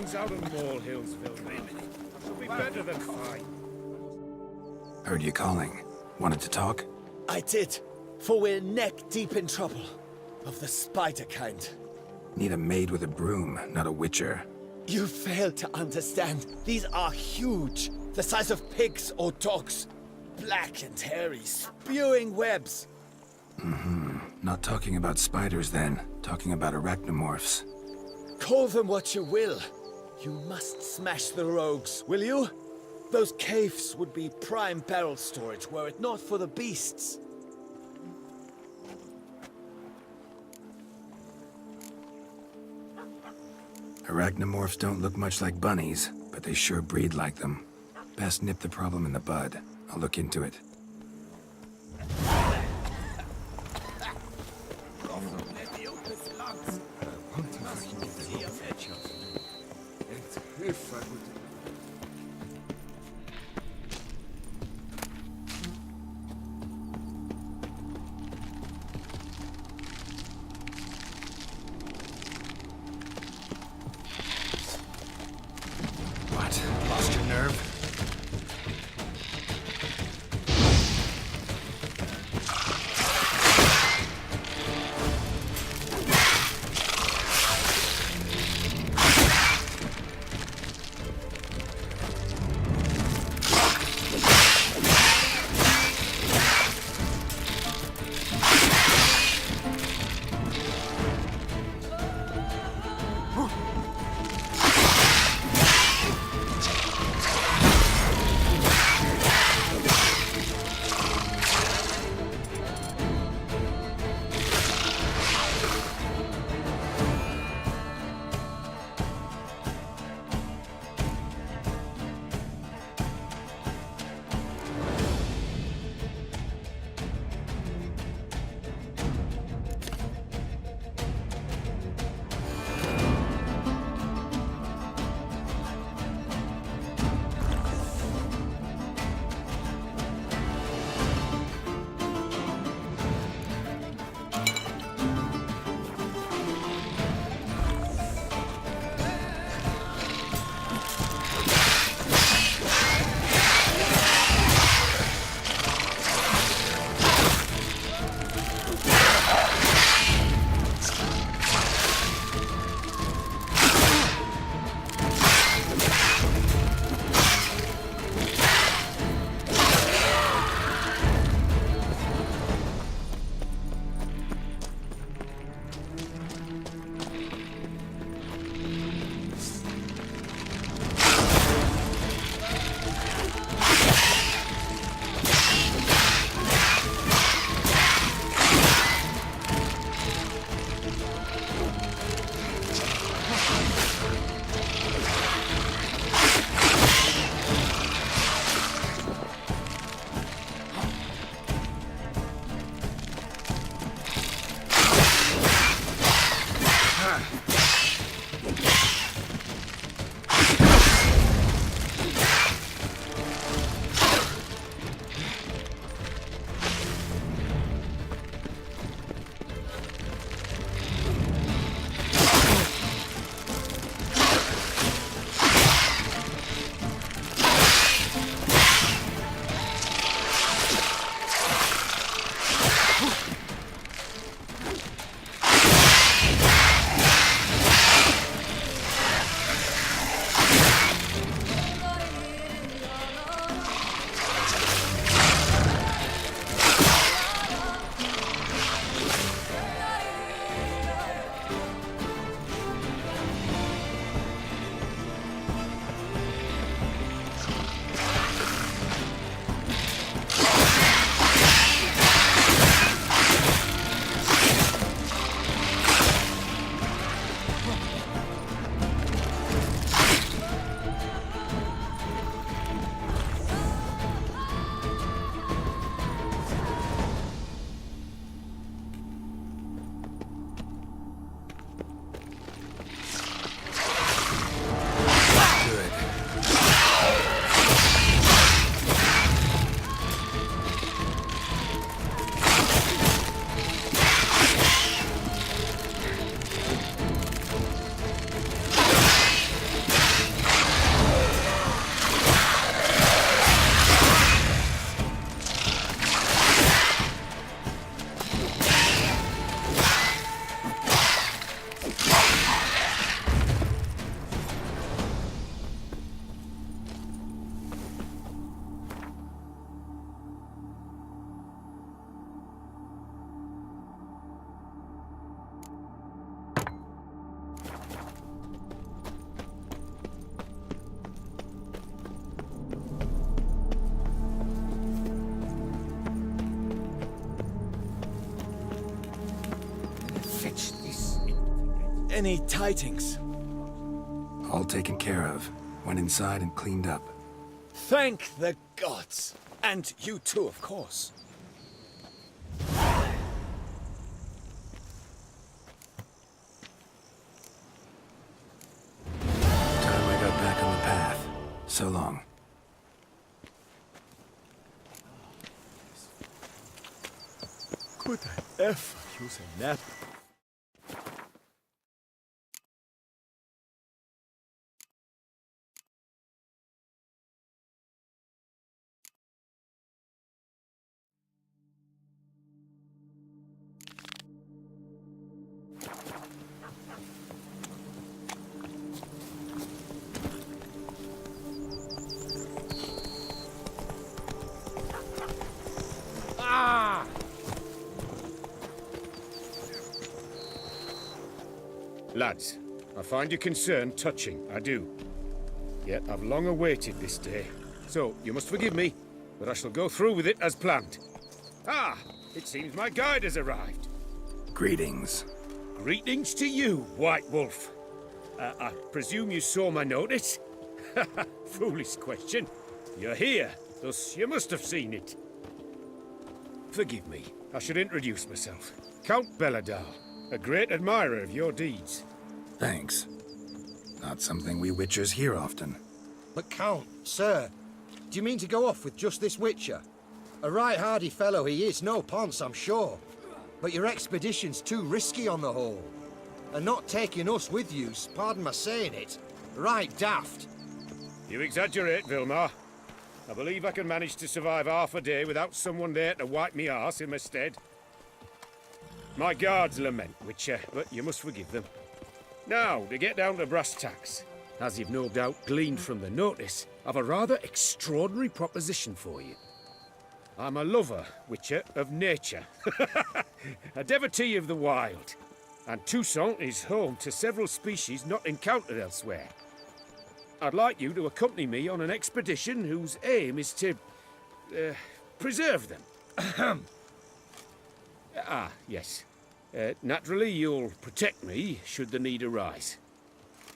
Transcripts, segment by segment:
things out on Mall Hills, Vilma. It'll be better than fine. Heard you calling. Wanted to talk? I did, for we're neck deep in trouble. Of the spider kind. Need a maid with a broom, not a witcher. You fail to understand. These are huge. The size of pigs or dogs. Black and hairy, spewing webs. Not talking about spiders then. Talking about arachnomorphs. Call them what you will. You must smash the rogues, will you? Those caves would be prime barrel storage were it not for the beasts. Arachnomorphs don't look much like bunnies, but they sure breed like them. Best nip the problem in the bud. I'll look into it. What? Lost your nerve? Any tidings? All taken care of. Went inside and cleaned up. Thank the gods. And you too, of course. Time I got back on the path. So long. Could I ever use a nap? Lads, I find your concern touching, I do. Yet I've long awaited this day. So, you must forgive me, but I shall go through with it as planned. Ah, it seems my guide has arrived. Greetings. Greetings to you, White Wolf. I presume you saw my notice? Foolish question. You're here, thus you must have seen it. Forgive me, I should introduce myself. Count Belladar, a great admirer of your deeds. Thanks. Not something we Witchers hear often. But Count, sir, do you mean to go off with just this Witcher? A right hardy fellow he is, no ponce, I'm sure. But your expedition's too risky on the whole. And not taking us with you's, pardon my saying it, right daft. You exaggerate, Vilmar. I believe I can manage to survive half a day without someone there to wipe me arse in my stead. My guards lament, Witcher, but you must forgive them. Now, to get down to brass tacks. As you've no doubt gleaned from the notice, I've a rather extraordinary proposition for you. I'm a lover, Witcher, of nature. A devotee of the wild. And Toussaint is home to several species not encountered elsewhere. I'd like you to accompany me on an expedition whose aim is to preserve them. Yes. Naturally, you'll protect me should the need arise.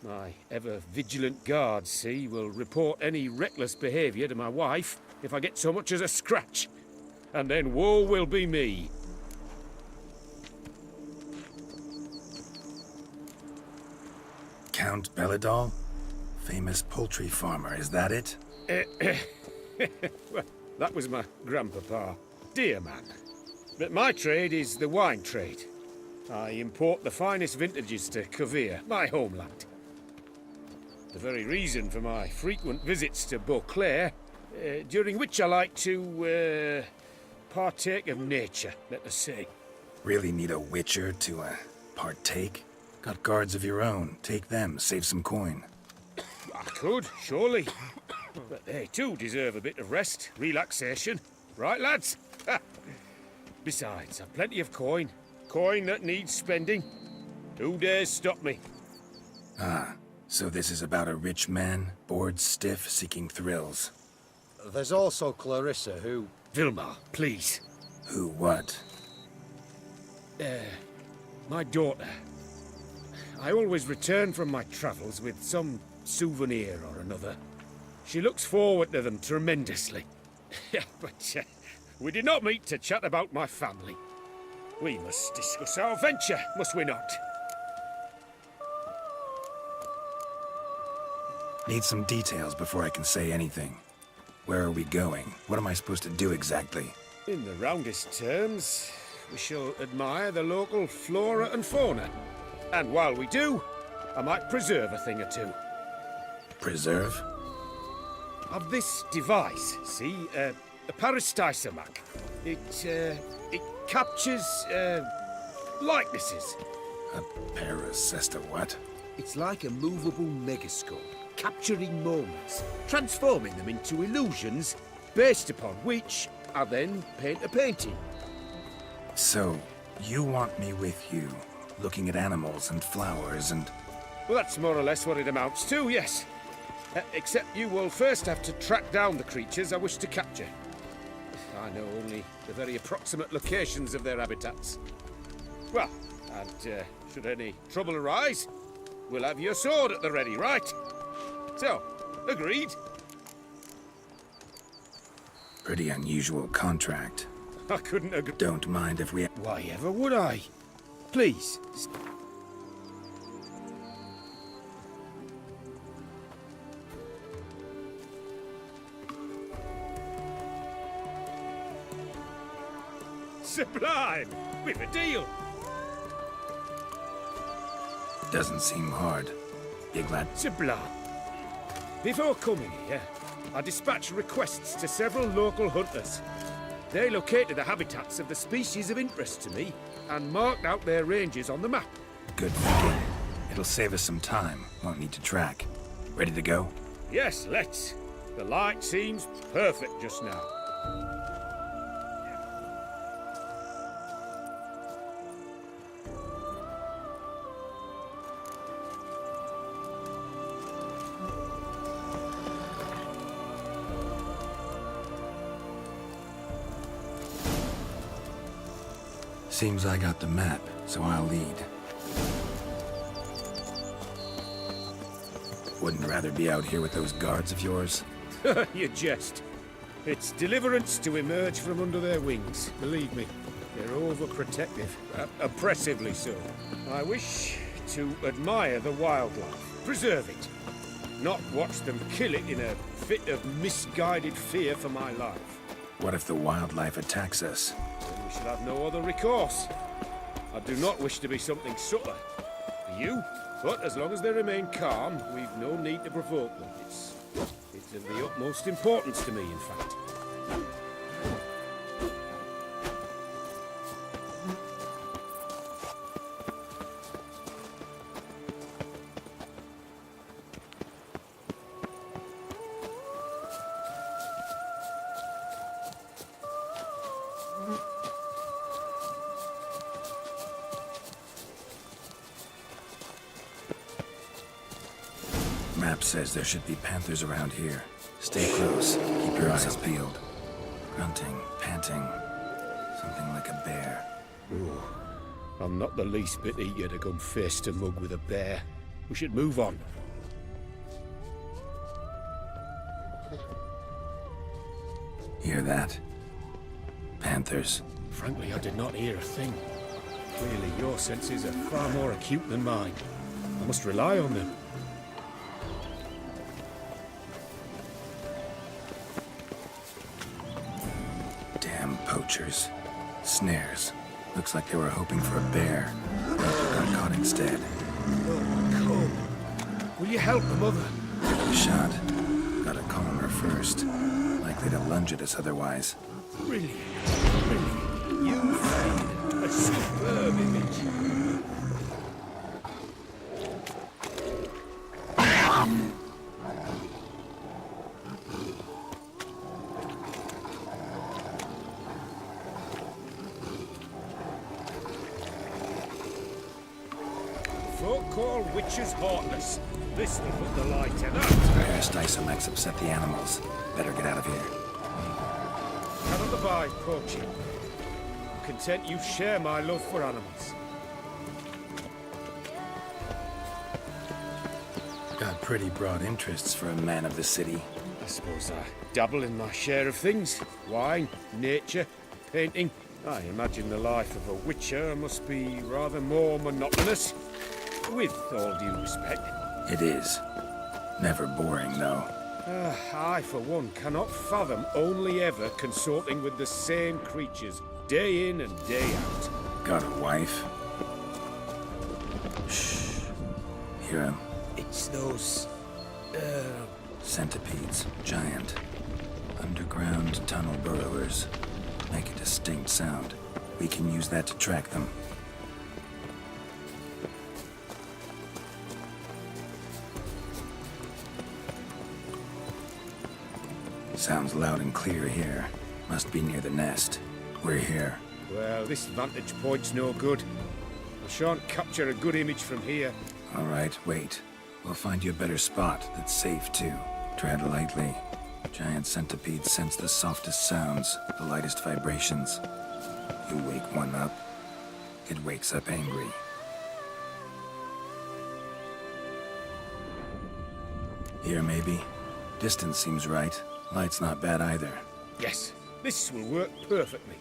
My ever-vigilant guards, see, will report any reckless behaviour to my wife if I get so much as a scratch. And then woe will be me. Count Belladar? Famous poultry farmer, is that it? Well, that was my grandpapa. Dear man. But my trade is the wine trade. I import the finest vintages to Kovir, my homeland. The very reason for my frequent visits to Beauclair, during which I like to partake of nature, let us say. Really need a Witcher to partake? Got guards of your own. Take them, save some coin. I could, surely. But they too deserve a bit of rest, relaxation. Right, lads? Besides, I've plenty of coin. Coin that needs spending. Who dares stop me? Ah, so this is about a rich man, bored stiff, seeking thrills. There's also Clarissa, who... Vilmar, please. Who what? My daughter. I always return from my travels with some souvenir or another. She looks forward to them tremendously. But we did not meet to chat about my family. We must discuss our venture, must we not? Need some details before I can say anything. Where are we going? What am I supposed to do exactly? In the roundest terms, we shall admire the local flora and fauna. And while we do, I might preserve a thing or two. Preserve? Of this device, see, a peristysomac. It captures, likenesses. A paracesta what? It's like a movable megascope, capturing moments, transforming them into illusions, based upon which I then paint a painting. So, you want me with you, looking at animals and flowers and... Well, that's more or less what it amounts to, yes. Except you will first have to track down the creatures I wish to capture. I know only the very approximate locations of their habitats. Well, and should any trouble arise, we'll have your sword at the ready, right? So, agreed? Pretty unusual contract. I couldn't agree. Don't mind if we... Why ever would I? Please. Sublime! We've a deal! Doesn't seem hard. You glad? Sublime. Before coming here, I dispatched requests to several local hunters. They located the habitats of the species of interest to me and marked out their ranges on the map. Good thinking. It'll save us some time. Won't need to track. Ready to go? Yes, let's. The light seems perfect just now. Seems I got the map, so I'll lead. Wouldn't rather be out here with those guards of yours? You jest. It's deliverance to emerge from under their wings, believe me. They're overprotective, oppressively so. I wish to admire the wildlife, preserve it, not watch them kill it in a fit of misguided fear for my life. What if the wildlife attacks us? Then we shall have no other recourse. I do not wish to be something subtler for you, but as long as they remain calm, we've no need to provoke them. It's of the utmost importance to me, in fact. Map says there should be panthers around here. Stay close. Keep your eyes peeled. Grunting, panting. Something like a bear. Ooh, I'm not the least bit eager to come face to mug with a bear. We should move on. Hear that? Panthers. Frankly, I did not hear a thing. Clearly, your senses are far more acute than mine. I must rely on them. Damn poachers. Snares. Looks like they were hoping for a bear. Got caught instead. Oh, come. Will you help the mother? Give it a shot. Gotta calm her first. Likely to lunge at us otherwise. Brilliant. Brilliant. You find a superb image. Folk call witches heartless. This will put the light in us. Parasticomyx upset the animals. Better get out of here. Cannot abide poaching. I'm content you share my love for animals. Got pretty broad interests for a man of the city. I suppose I dabble in my share of things. Wine, nature, painting. I imagine the life of a witcher must be rather more monotonous. With all due respect. It is. Never boring, though. I, for one, cannot fathom only ever consorting with the same creatures, day in and day out. Got a wife? Shh. Hear him. It's those... Centipedes. Giant. Underground tunnel burrowers. Make a distinct sound. We can use that to track them. Sounds loud and clear here. Must be near the nest. We're here. Well, this vantage point's no good. I shan't capture a good image from here. All right, wait. We'll find you a better spot that's safe, too. Tread lightly. Giant centipedes sense the softest sounds, the lightest vibrations. You wake one up, it wakes up angry. Here, maybe? Distance seems right. Light's not bad either. Yes, this will work perfectly.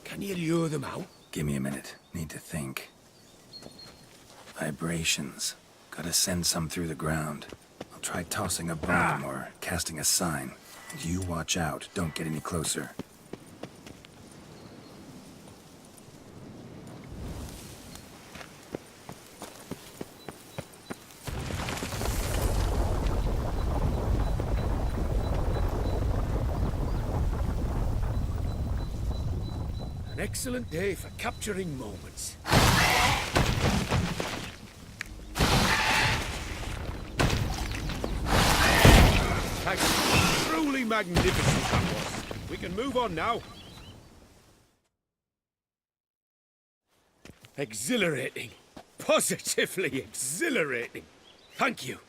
Can you lure them out? Give me a minute. Need to think. Vibrations. Gotta send some through the ground. I'll try tossing a bomb or casting a sign. You watch out. Don't get any closer. An excellent day for capturing moments. Thanks. Truly magnificent that was. We can move on now. Exhilarating. Positively exhilarating. Thank you.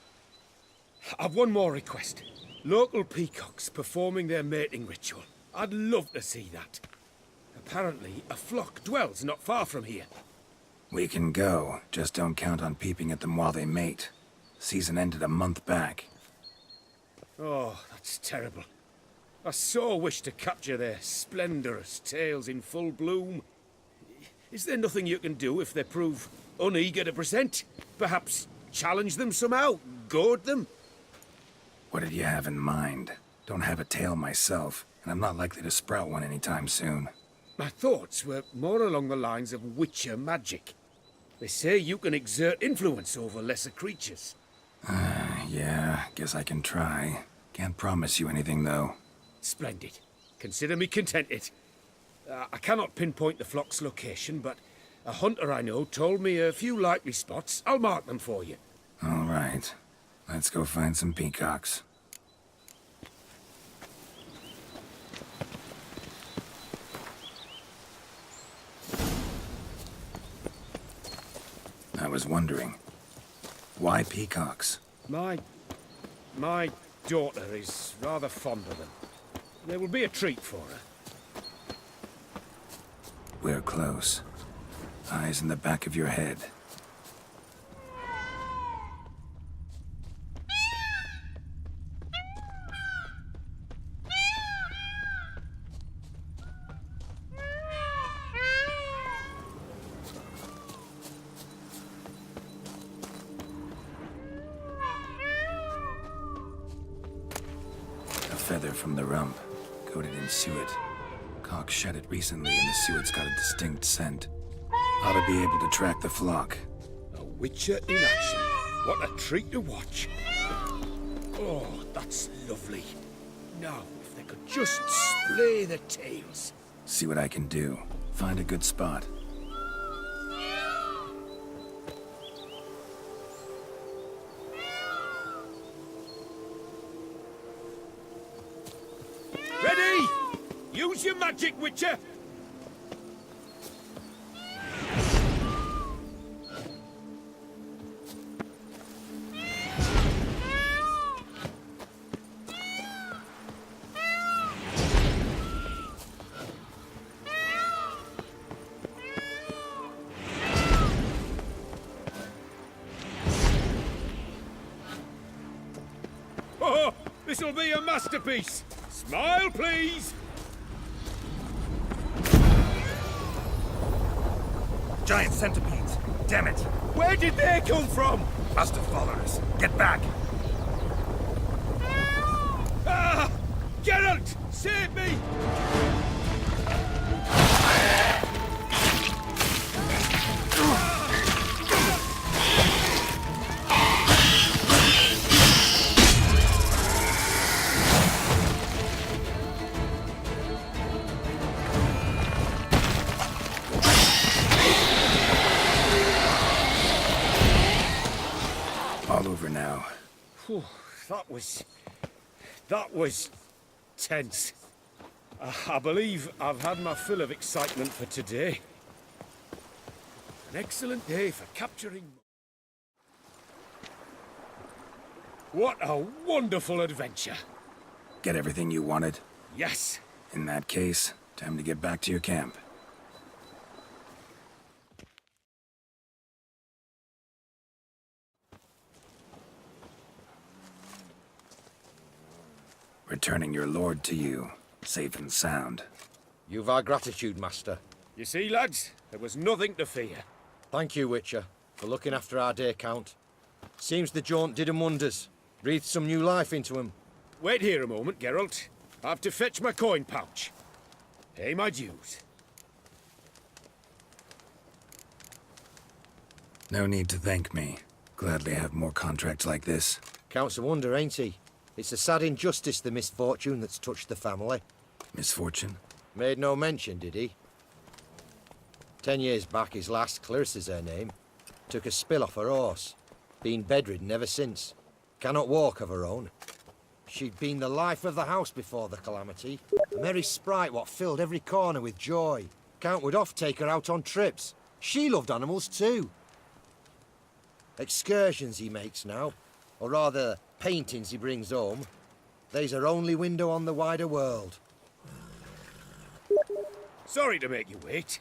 I've one more request. Local peacocks performing their mating ritual. I'd love to see that. Apparently, a flock dwells not far from here. We can go. Just don't count on peeping at them while they mate. Season ended a month back. Oh, that's terrible. I so wish to capture their splendorous tails in full bloom. Is there nothing you can do if they prove uneager to present? Perhaps challenge them somehow? Goad them? What did you have in mind? Don't have a tail myself, and I'm not likely to sprout one anytime soon. My thoughts were more along the lines of witcher magic. They say you can exert influence over lesser creatures. Yeah, guess I can try. Can't promise you anything, though. Splendid. Consider me contented. I cannot pinpoint the flock's location, but a hunter I know told me a few likely spots. I'll mark them for you. All right. Let's go find some peacocks. I was wondering, why peacocks? My daughter is rather fond of them. There will be a treat for her. We're close. Eyes in the back of your head. Feather from the rump, coated in suet. Cock shed it recently and the suet's got a distinct scent. Ought to be able to track the flock. A witcher in action. What a treat to watch. Oh, that's lovely. Now, if they could just splay the tails. See what I can do. Find a good spot. Ready? Use your magic, Witcher! Oh, this'll be a masterpiece! Smile, please! Giant centipedes. Damn it. Where did they come from? Must have followed us. Get back. Ah! Geralt! Save me! All over now. Whew, that was tense. I believe I've had my fill of excitement for today. An excellent day for capturing... What a wonderful adventure. Get everything you wanted? Yes. In that case, Time to get back to your camp. Returning your lord to you, safe and sound. You've our gratitude, Master. You see, lads, there was nothing to fear. Thank you, Witcher, for looking after our day count. Seems the jaunt did 'em wonders. Breathed some new life into 'em. Wait here a moment, Geralt. I have to fetch my coin pouch. Pay my dues. No need to thank me. Gladly have more contracts like this. Counts a wonder, ain't he? It's a sad injustice, the misfortune that's touched the family. Misfortune? Made no mention, did he? 10 years back, his lass, Clarissa's her name, took a spill off her horse. Been bedridden ever since. Cannot walk of her own. She'd been the life of the house before the calamity. A merry sprite what filled every corner with joy. Count would oft take her out on trips. She loved animals too. Excursions he makes now, or rather, paintings he brings home. They's her only window on the wider world. Sorry to make you wait.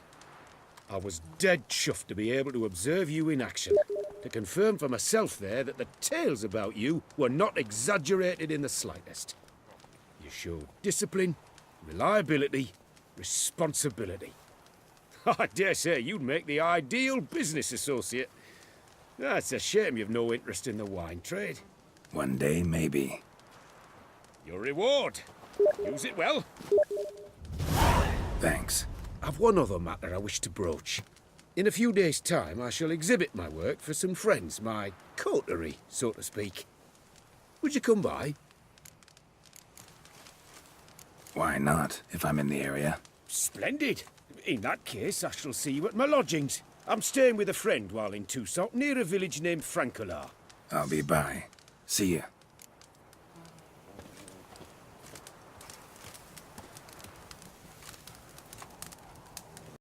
I was dead chuffed to be able to observe you in action. To confirm for myself there that the tales about you were not exaggerated in the slightest. You showed discipline, reliability, responsibility. I dare say you'd make the ideal business associate. It's a shame you've no interest in the wine trade. One day, maybe. Your reward. Use it well. Thanks. I've one other matter I wish to broach. In a few days' time, I shall exhibit my work for some friends, my coterie, so to speak. Would you come by? Why not, if I'm in the area? Splendid. In that case, I shall see you at my lodgings. I'm staying with a friend while in Toussaint, near a village named Francolar. I'll be by. See ya.